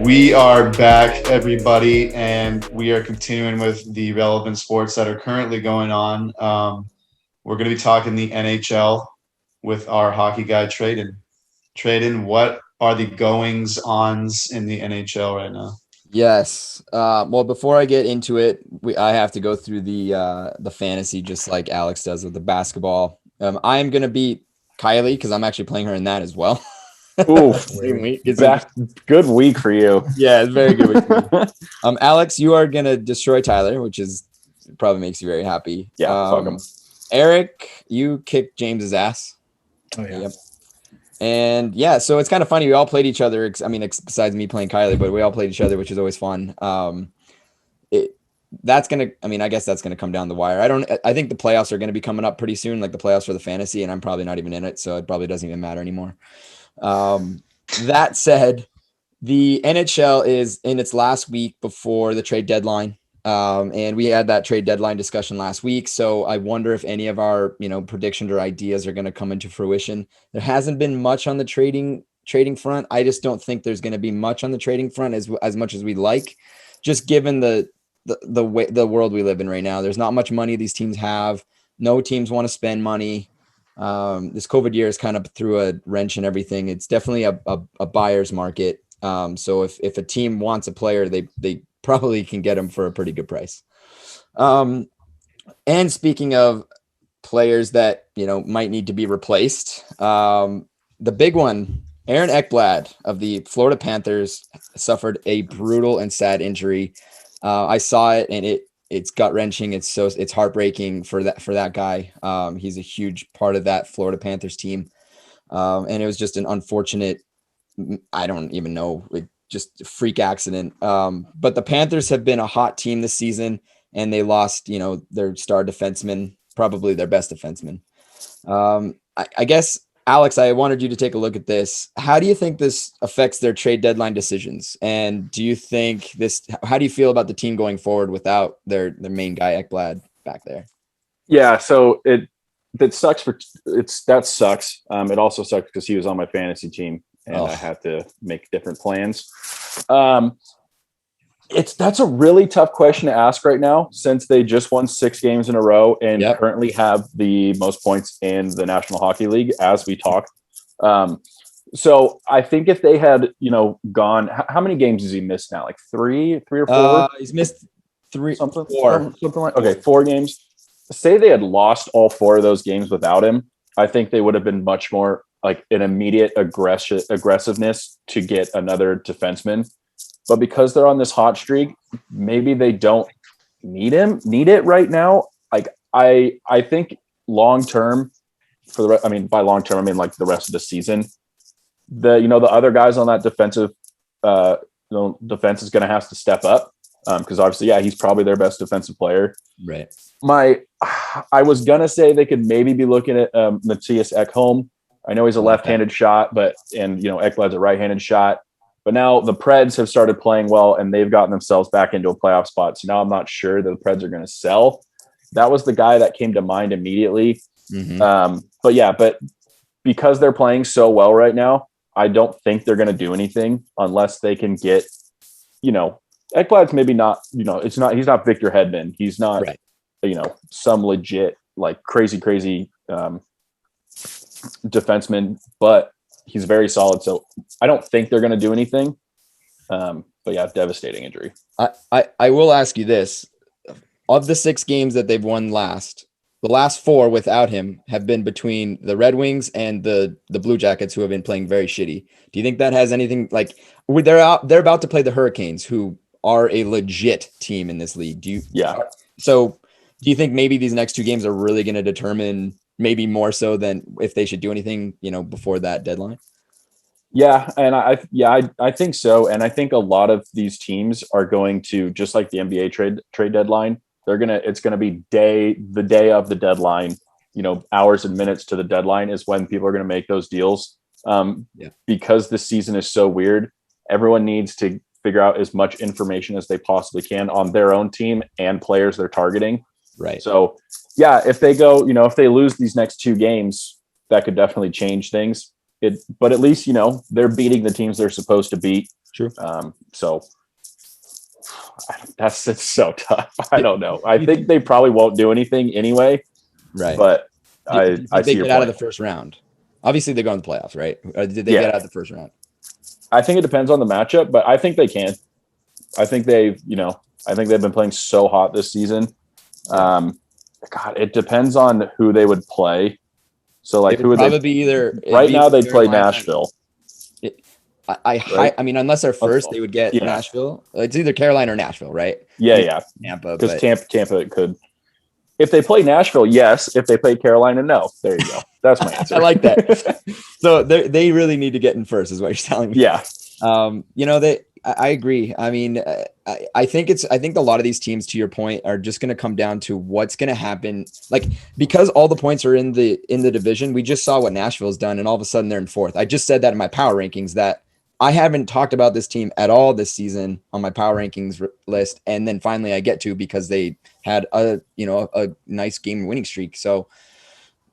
We are back, everybody, and we are continuing with the relevant sports that are currently going on. We're going to be talking the NHL with our hockey guy, Tradon. Tradon, what are the goings-ons in the NHL right now? Yes. Well, before I get into it, I have to go through the fantasy just like Alex does with the basketball. I am going to beat Kylie because I'm actually playing her in that as well. Ooh, Same week. good week for you. Yeah, it's very good week for me. Alex, you are going to destroy Tyler, which probably makes you very happy. Yeah, fuck him. Eric, you kicked James's ass. Oh, yeah. Yep. And yeah, so it's kind of funny. We all played each other. Besides me playing Kylie, but we all played each other, which is always fun. I guess that's gonna come down the wire. I think the playoffs are gonna be coming up pretty soon, like the playoffs for the fantasy, and I'm probably not even in it, so it probably doesn't even matter anymore. That said, the NHL is in its last week before the trade deadline. And we had that trade deadline discussion last week. So I wonder if any of our, predictions or ideas are going to come into fruition. There hasn't been much on the trading front. I just don't think there's going to be much on the trading front as much as we like, just given the world we live in right now. There's not much money these teams have. No teams want to spend money. This COVID year is kind of threw a wrench in everything. It's definitely a buyer's market. So if a team wants a player, they probably can get him for a pretty good price. And speaking of players that, might need to be replaced, the big one, Aaron Ekblad of the Florida Panthers suffered a brutal and sad injury. I saw it and it's gut wrenching. It's heartbreaking for that guy. He's a huge part of that Florida Panthers team. And it was just an unfortunate, I don't even know, just a freak accident. But the Panthers have been a hot team this season, and they lost, their star defenseman, probably their best defenseman. I guess, Alex, I wanted you to take a look at this. How do you think this affects their trade deadline decisions? And how do you feel about the team going forward without their main guy, Ekblad, back there? Yeah, so that sucks. That sucks. It also sucks because he was on my fantasy team, and I had to make different plans. That's a really tough question to ask right now, since they just won 6 games in a row and currently have the most points in the National Hockey League as we talk. So I think if they had, gone, how many games has he missed now? Like three or four? He's missed 4. Something like, okay, 4 games. Say they had lost all 4 of those games without him, I think they would have been much more like an immediate aggressiveness to get another defenseman. But because they're on this hot streak, maybe they don't need it right now. Like I think long term, by long term, I mean like the rest of the season, the other guys on that defensive defense is going to have to step up. Because obviously, he's probably their best defensive player. Right. I was gonna say they could maybe be looking at Matthias Ekholm. I know he's a left-handed shot, and Ekblad's a right-handed shot. But now the Preds have started playing well, and they've gotten themselves back into a playoff spot. So now I'm not sure that the Preds are going to sell. That was the guy that came to mind immediately. Mm-hmm. But because they're playing so well right now, I don't think they're going to do anything unless they can get, Ekblad's maybe not, he's not Victor Hedman. He's not, some legit, like crazy defenseman, but he's very solid. So I don't think they're going to do anything. Devastating injury. I will ask you this. Of the 6 games that they've won the last 4 without him have been between the Red Wings and the Blue Jackets, who have been playing very shitty. Do you think that has anything, like, they're about to play the Hurricanes, who are a legit team in this league? So do you think maybe these next 2 games are really going to determine, maybe more so than if they should do anything, before that deadline? Yeah. And I think so. And I think a lot of these teams are going to, just like the NBA trade deadline, it's going to be the day of the deadline, hours and minutes to the deadline is when people are going to make those deals. Because this season is so weird, everyone needs to figure out as much information as they possibly can on their own team and players they're targeting. Right. So if they go, if they lose these next 2 games, that could definitely change things. But at least, they're beating the teams they're supposed to beat. True. So it's so tough. I don't know. I think they probably won't do anything anyway. Right. But I see they get your out point. of the first round. Obviously, they go in the playoffs, right? Or did they Yeah. get out of the first round? I think it depends on the matchup, but I think they can. I think they've been playing so hot this season. God, it depends on who they would play. So like, who would probably they? Be either Right now, they play Carolina. Nashville. I mean, unless they're first, they would get Yeah. Nashville. It's either Carolina or Nashville, right? Yeah. Tampa, because Tampa could. If they play Nashville, yes. If they play Carolina, no. There you go. That's my answer. I like that. So they really need to get in first, is what you're telling me. Yeah. I agree. I mean, I think a lot of these teams, to your point, are just going to come down to what's going to happen. Like, because all the points are in the division, we just saw what Nashville's done, and all of a sudden they're in fourth. I just said that in my power rankings that I haven't talked about this team at all this season on my power rankings list, and then finally I get to because they had a nice game winning streak. So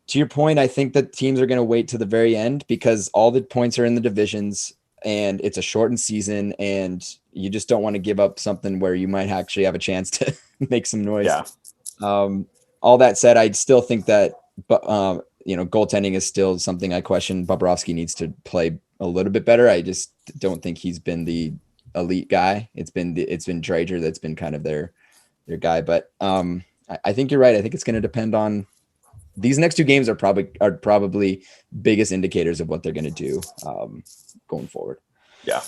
to your point, I think that teams are going to wait to the very end because all the points are in the divisions and it's a shortened season, and you just don't want to give up something where you might actually have a chance to make some noise. Yeah. All that said, I still think that goaltending is still something I question. Bobrovsky needs to play a little bit better. I just don't think he's been the elite guy. It's been Traeger that's been kind of their guy. But I think you're right. I think it's going to depend on these next two games are probably biggest indicators of what they're going to do going forward. Yeah.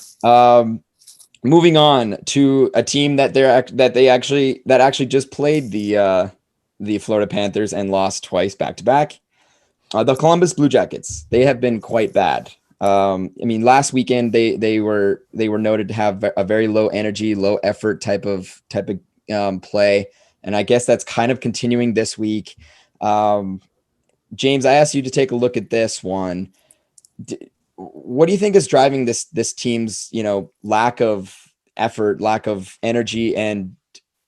Moving on to a team that actually just played the Florida Panthers and lost twice back to back. The Columbus Blue Jackets. They have been quite bad. I mean, last weekend they were noted to have a very low energy, low effort type of play, and I guess that's kind of continuing this week. James, I asked you to take a look at this one. What do you think is driving this team's lack of effort, lack of energy, and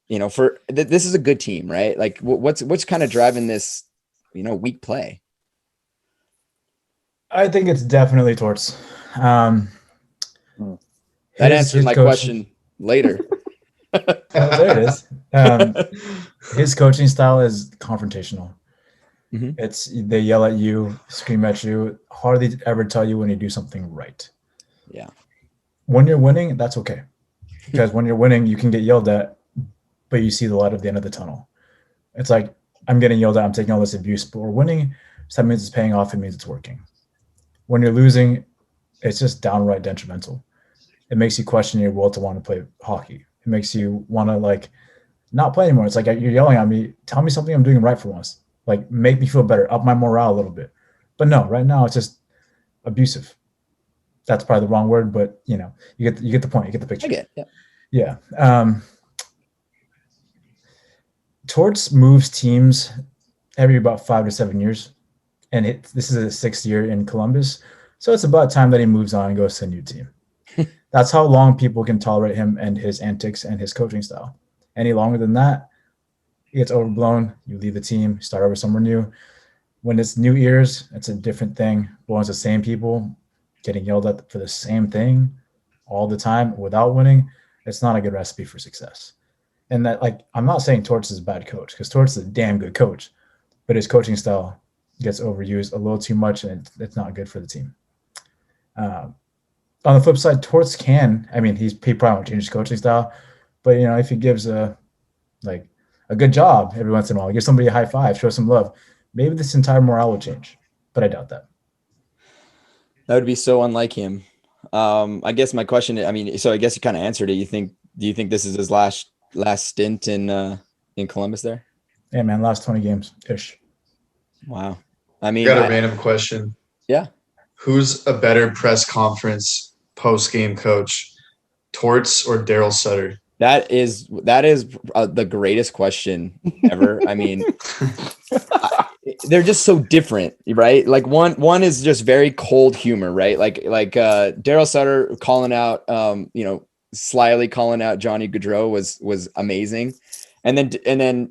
this is a good team, right? Like what's kind of driving this weak play? I think it's definitely Torts. That answers my question later. There it is. His coaching style is confrontational. Mm-hmm. They yell at you, scream at you, hardly ever tell you when you do something right. Yeah. When you're winning, that's okay. Because when you're winning, you can get yelled at, but you see the light at the end of the tunnel. It's like, I'm getting yelled at, I'm taking all this abuse, but we're winning, so that means it's paying off, it means it's working. When you're losing, it's just downright detrimental. It makes you question your will to want to play hockey. It makes you want to not play anymore. It's like, you're yelling at me, tell me something I'm doing right for once. Like, make me feel better, up my morale a little bit. But no, right now it's just abusive. That's probably the wrong word, but you get the point, you get the picture. I get it. Yeah. Torts moves teams every about 5 to 7 years, and this is his 6th year in Columbus, so it's about time that he moves on and goes to a new team. That's how long people can tolerate him and his antics and his coaching style. Any longer than that, he gets overblown. You leave the team, start over somewhere new. When it's new ears, it's a different thing. But when it's the same people getting yelled at for the same thing all the time without winning, it's not a good recipe for success. And that, I'm not saying Torts is a bad coach, because Torts is a damn good coach, but his coaching style gets overused a little too much, and it's not good for the team. On the flip side, Torts he probably won't change his coaching style, but if he gives a good job every once in a while, give somebody a high five, show some love, maybe this entire morale will change, but I doubt that. That would be so unlike him. I guess my question, so I guess you kind of answered it. Do you think this is his last stint in Columbus there? Yeah, man, last 20 games ish. Wow. Got a random question. Yeah. Who's a better press conference post-game coach, Torts or Daryl Sutter? That is the greatest question ever. They're just so different, right? Like one is just very cold humor, right? Like Daryl Sutter calling out, slyly calling out Johnny Gaudreau was amazing, and then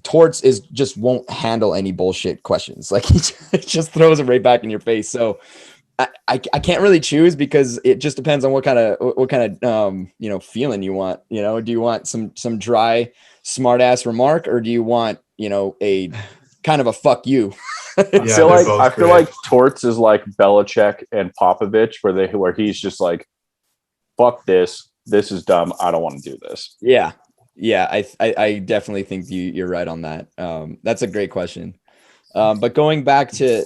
Torts just won't handle any bullshit questions. Like he just throws it right back in your face. So I can't really choose because it just depends on what kind of feeling you want. Do you want some dry, smart ass remark, or do you want a kind of a fuck you? Yeah, I feel like Torts is like Belichick and Popovich, where he's just like, fuck this. This is dumb. I don't want to do this. Yeah. I definitely think you're right on that. That's a great question. But going back to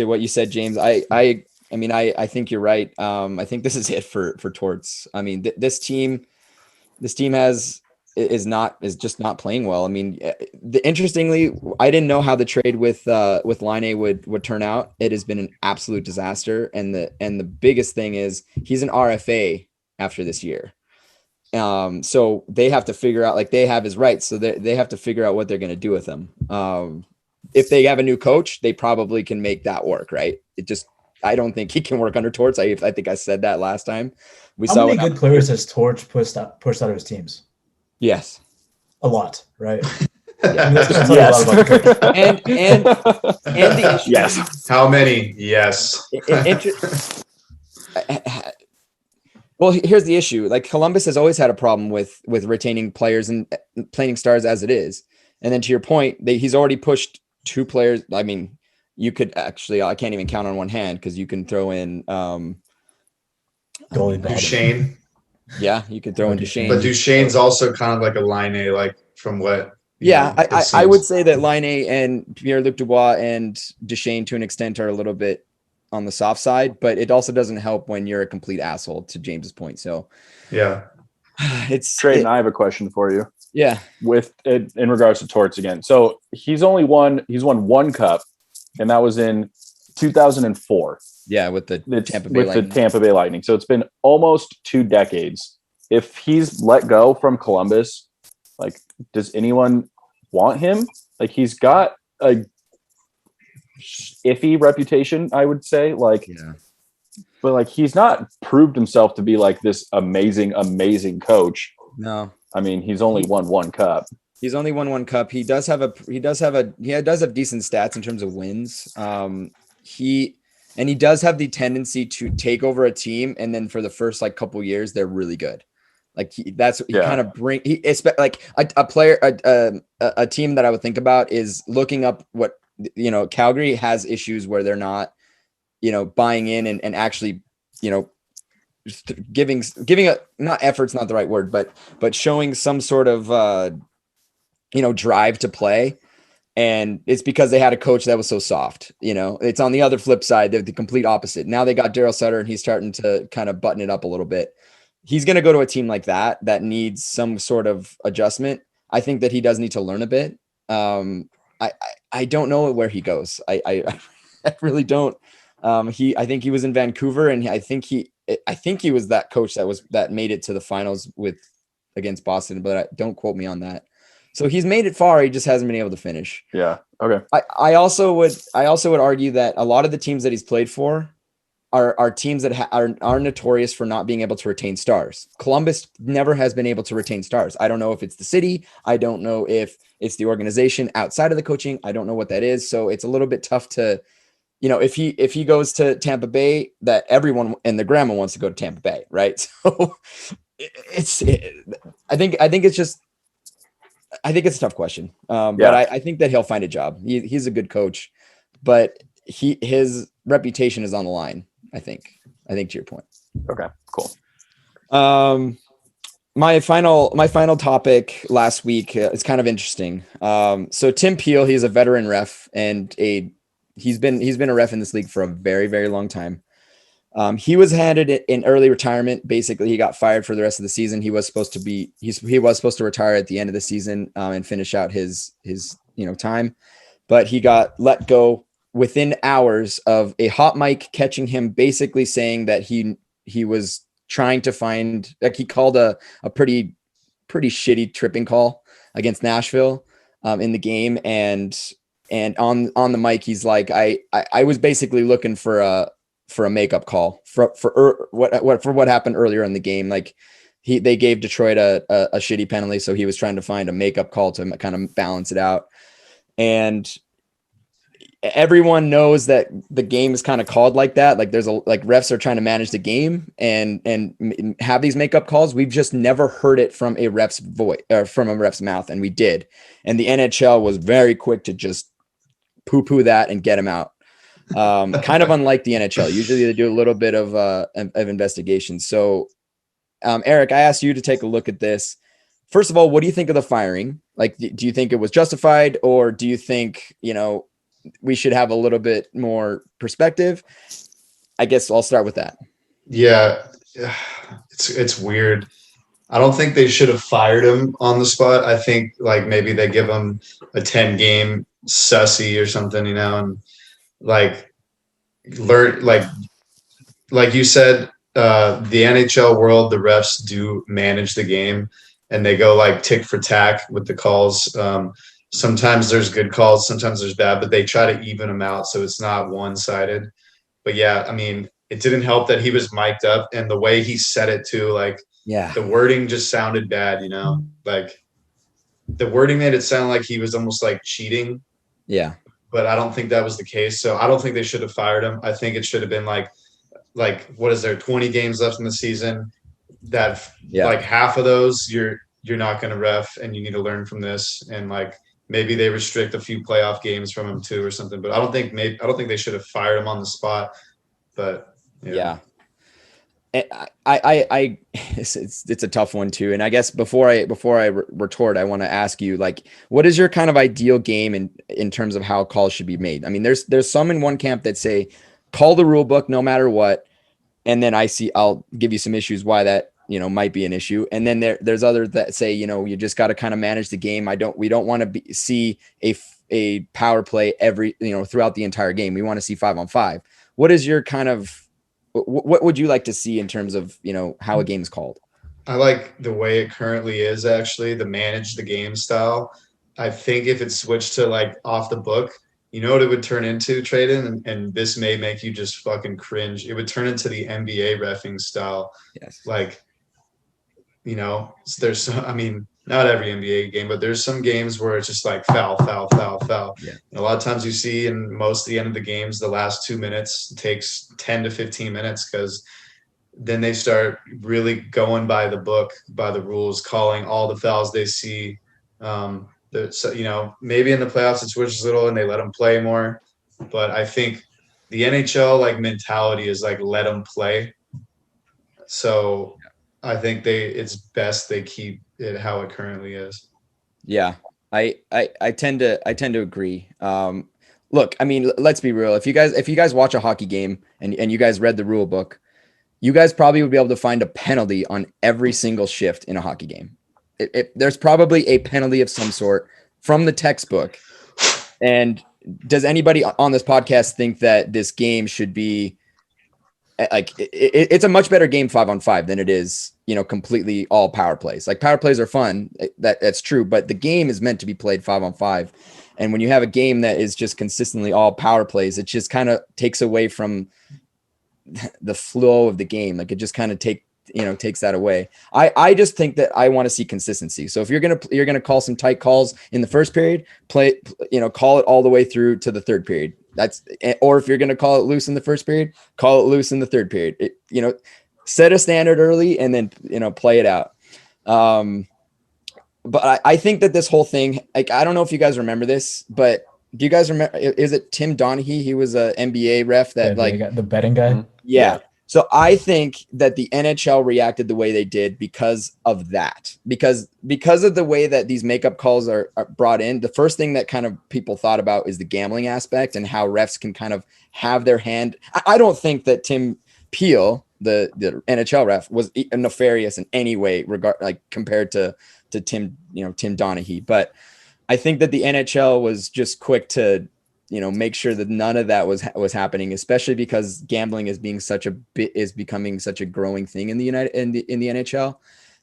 what you said, James, I think you're right. I think this is it for Torts. I mean, this team is just not playing well. I mean, interestingly, I didn't know how the trade with Line would turn out. It has been an absolute disaster, and the biggest thing is he's an RFA after this year. So they have to figure out, like, they have his rights, so they have to figure out what they're going to do with him. If they have a new coach, they probably can make that work, right? I don't think he can work under Torts. I think I said that last time. How many good players has Torts pushed out of his teams? Yes. A lot, right? Yeah. I mean, that's gonna tell you a lot about Torts. and the issue. Yes. How many? Yes. Well, here's the issue. Like, Columbus has always had a problem with retaining players and playing stars as it is. And then to your point, he's already pushed 2 players. I mean, you could actually, I can't even count on one hand because you can throw in Duchesne. Yeah, you could throw in Duchesne. But Duchesne's also kind of like a line A, like from what. I would say that Line A and Pierre-Luc Dubois and Duchesne to an extent are a little bit on the soft side, but it also doesn't help when you're a complete asshole, to James's point. So yeah, Tradon, I have a question for you. Yeah. In regards to Torts again. So he's won 1 cup, and that was in 2004. Yeah, with the Tampa Bay Lightning. So it's been almost 2 decades. If he's let go from Columbus, like, does anyone want him? Like, he's got a iffy reputation, I would say. Like, yeah. But like, he's not proved himself to be like this amazing coach. No. I mean, he's only won 1 cup. He's only won 1 cup. He does have decent stats in terms of wins. He does have the tendency to take over a team, and then for the first like couple years, they're really good. Like, kind of bring. Like a player, a team that I would think about is looking up what Calgary has issues where they're not, buying in and actually, giving a, not effort's not the right word, but showing some sort of drive to play. And it's because they had a coach that was so soft. It's on the other flip side, they're the complete opposite. Now they got Daryl Sutter, and he's starting to kind of button it up a little bit. He's going to go to a team like that needs some sort of adjustment. I think that he does need to learn a bit. I don't know where he goes. I really don't. I think he was in Vancouver, and I think he was that coach that made it to the finals against Boston, but don't quote me on that. So he's made it far. He just hasn't been able to finish. Yeah. Okay. I also would argue that a lot of the teams that he's played for are teams that are notorious for not being able to retain stars. Columbus never has been able to retain stars. I don't know if it's the city. I don't know if it's the organization outside of the coaching. I don't know what that is. So it's a little bit tough to, if he goes to Tampa Bay, that everyone and the grandma wants to go to Tampa Bay, right? So I think it's a tough question. But I think that he'll find a job. He's a good coach, but his reputation is on the line. I think to your point. Okay, cool. My final topic last week is kind of interesting. So Tim Peel, he's a veteran ref, and he's been a ref in this league for a very, very long time. He was handed in early retirement. Basically, he got fired for the rest of the season. He was supposed to retire at the end of the season and finish out his time, but he got let go within hours of a hot mic catching him basically saying that he was trying to find, like, he called a pretty shitty tripping call against Nashville in the game, and on the mic he's like, I was basically looking for a makeup call for what happened earlier in the game. Like, they gave Detroit a shitty penalty, so he was trying to find a makeup call to kind of balance it out. And everyone knows that the game is kind of called like that. Like refs are trying to manage the game and have these makeup calls. We've just never heard it from a ref's voice or from a ref's mouth. And we did. And the NHL was very quick to just poo that and get him out. Kind of unlike the NHL. Usually they do a little bit of investigation. So, Eric, I asked you to take a look at this. First of all, what do you think of the firing? Like, do you think it was justified, or do you think, we should have a little bit more perspective? I guess I'll start with that. Yeah, it's weird. I don't think they should have fired him on the spot. I think like maybe they give him a 10-game sussy or something, and like learn like you said, the NHL world, the refs do manage the game and they go like tick for tack with the calls. Sometimes there's good calls, sometimes there's bad, but they try to even them out so it's not one-sided. But yeah, I mean, it didn't help that he was mic'd up, and the way he said it too, like the wording just sounded bad, like the wording made it sound like he was almost like cheating. Yeah. But I don't think that was the case. So I don't think they should have fired him. I think it should have been like what is there, 20 games left in the season? Like half of those you're not going to ref, and you need to learn from this. And like maybe they restrict a few playoff games from him too or something. But I don't think they should have fired him on the spot. But yeah. It's a tough one too. And I guess before I retort, I want to ask you, like, what is your kind of ideal game in terms of how calls should be made? I mean, there's some in one camp that say call the rule book no matter what. And then I'll give you some issues why that, might be an issue. And then there's others that say, you just got to kind of manage the game. We don't want to see a power play throughout the entire game. We want to see 5-on-5. What is your kind of, what would you like to see in terms of, how a game is called? I like the way it currently is, actually, the manage the game style. I think if it switched to like off the book, you know what it would turn into, Tradon? And this may make you just fucking cringe. It would turn into the NBA reffing style. Yes. Like, there's I mean, not every NBA game, but there's some games where it's just like foul, foul, foul, foul. Yeah. And a lot of times you see in most of the end of the games, the last 2 minutes takes 10 to 15 minutes because then they start really going by the book, by the rules, calling all the fouls they see. So, maybe in the playoffs it switches a little and they let them play more. But I think the NHL like mentality is like let them play. So I think it's best they keep it how it currently is. Yeah, I tend to agree. Look, I mean, let's be real. If you guys watch a hockey game and you guys read the rule book, you guys probably would be able to find a penalty on every single shift in a hockey game. There's probably a penalty of some sort from the textbook. And does anybody on this podcast think that this game should be like it's a much better game 5-on-5 than it is, completely all power plays? Like power plays are fun. That's true. But the game is meant to be played 5-on-5. And when you have a game that is just consistently all power plays, it just kind of takes away from the flow of the game. Like it just kind of takes that away. I just think that I want to see consistency. So if you're going to call some tight calls in the first period, call it all the way through to the third period. Or if you're going to call it loose in the first period, call it loose in the third period. Set a standard early and then, play it out. But I think that this whole thing, like, I don't know if you guys remember this, but do you guys remember, is it Tim Donaghy? He was a NBA ref that the betting guy. Yeah. So I think that the NHL reacted the way they did because of that, because of the way that these makeup calls are brought in. The first thing that kind of people thought about is the gambling aspect and how refs can kind of have their hand. I don't think that Tim Peel, the NHL ref, was nefarious in any way compared to Tim Donaghy. But I think that the NHL was just quick to, make sure that none of that was happening, especially because gambling is becoming such a growing thing in the NHL.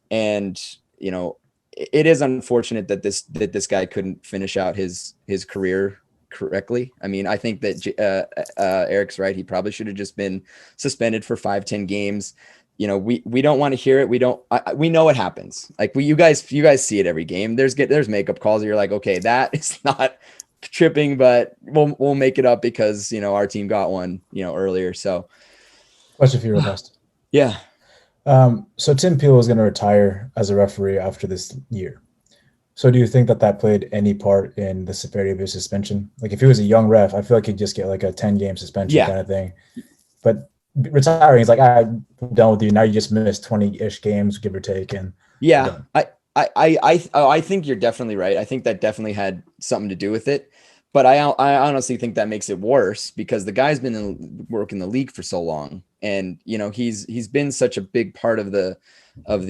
And, it is unfortunate that this guy couldn't finish out his career correctly. I mean, I think that Eric's right. He probably should have just been suspended for 5-10 games. We don't want to hear it. We know what happens. Like you guys see it every game. There's makeup calls. You're like, okay, that is not tripping, but we'll make it up because, our team got one, earlier. So Question for you, real fast. yeah. So Tim Peel is going to retire as a referee after this year. So do you think that played any part in the severity of his suspension? Like if he was a young ref, I feel like he'd just get like a 10-game suspension kind of thing. But retiring, he's like, I'm done with you. Now you just missed 20-ish games, give or take. And yeah, I think you're definitely right. I think that definitely had something to do with it. But I honestly think that makes it worse because the guy's been working the league for so long, and he's been such a big part of of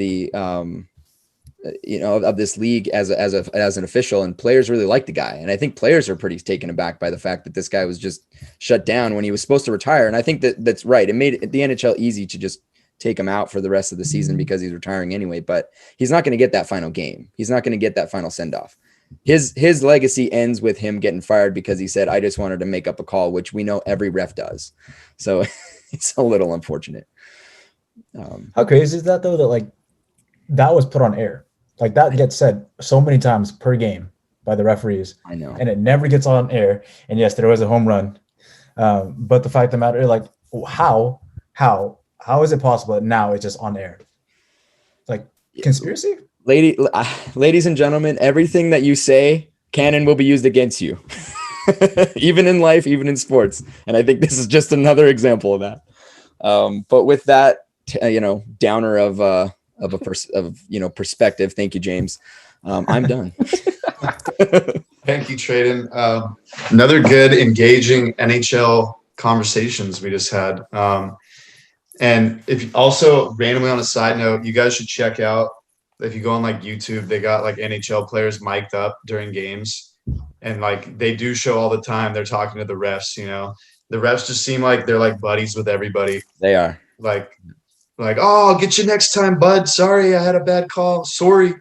this league as an official, and players really like the guy. And I think players are pretty taken aback by the fact that this guy was just shut down when he was supposed to retire. And I think that's right. It made the NHL easy to just take him out for the rest of the season because he's retiring anyway, but he's not going to get that final game. He's not going to get that final send off. His legacy ends with him getting fired because he said, I just wanted to make up a call, which we know every ref does. So it's a little unfortunate. How crazy is that though? That like that was put on air. Like that gets said so many times per game by the referees. I know. And it never gets on air. And yes, there was a home run. But the fact of the matter, like how is it possible that now it's just on air? Like conspiracy? Ladies and gentlemen, everything that you say can and will be used against you, even in life, even in sports. And I think this is just another example of that. But with that, downer of perspective. Thank you, James. I'm done. Thank you, Tradon. Another good, engaging NHL conversations we just had. And if also randomly on a side note, you guys should check out, if you go on like YouTube, they got like NHL players mic'd up during games, and like they do show all the time. They're talking to the refs, the refs just seem like they're like buddies with everybody. They are like, oh, I'll get you next time, bud. Sorry, I had a bad call. Sorry.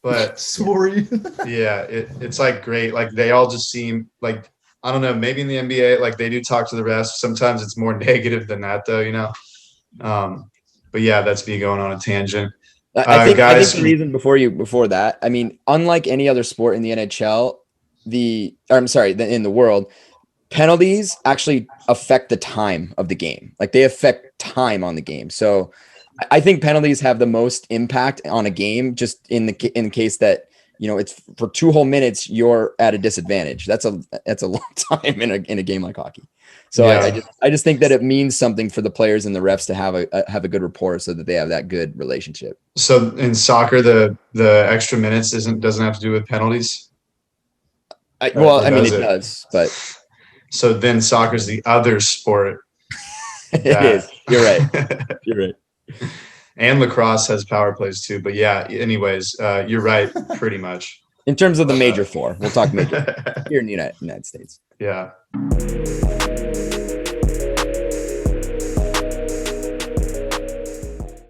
But sorry. Yeah, it's like great. Like they all just seem like, I don't know, maybe in the NBA, like they do talk to the refs. Sometimes it's more negative than that though, But yeah, that's me going on a tangent. I think the reason before that, I mean, unlike any other sport in the NHL, in the world, penalties actually affect the time of the game. Like they affect time on the game. So I think penalties have the most impact on a game, just in case that, it's for 2 whole minutes, you're at a disadvantage. That's a long time in a game like hockey. So yeah. I just think that it means something for the players and the refs to have a good rapport so that they have that good relationship. So in soccer, the extra minutes doesn't have to do with penalties. It does, but so then soccer's the other sport. It is. You're right. You're right. And lacrosse has power plays too. But yeah, anyways, you're right, pretty much. In terms of the major four, we'll talk major here in the United States. Yeah.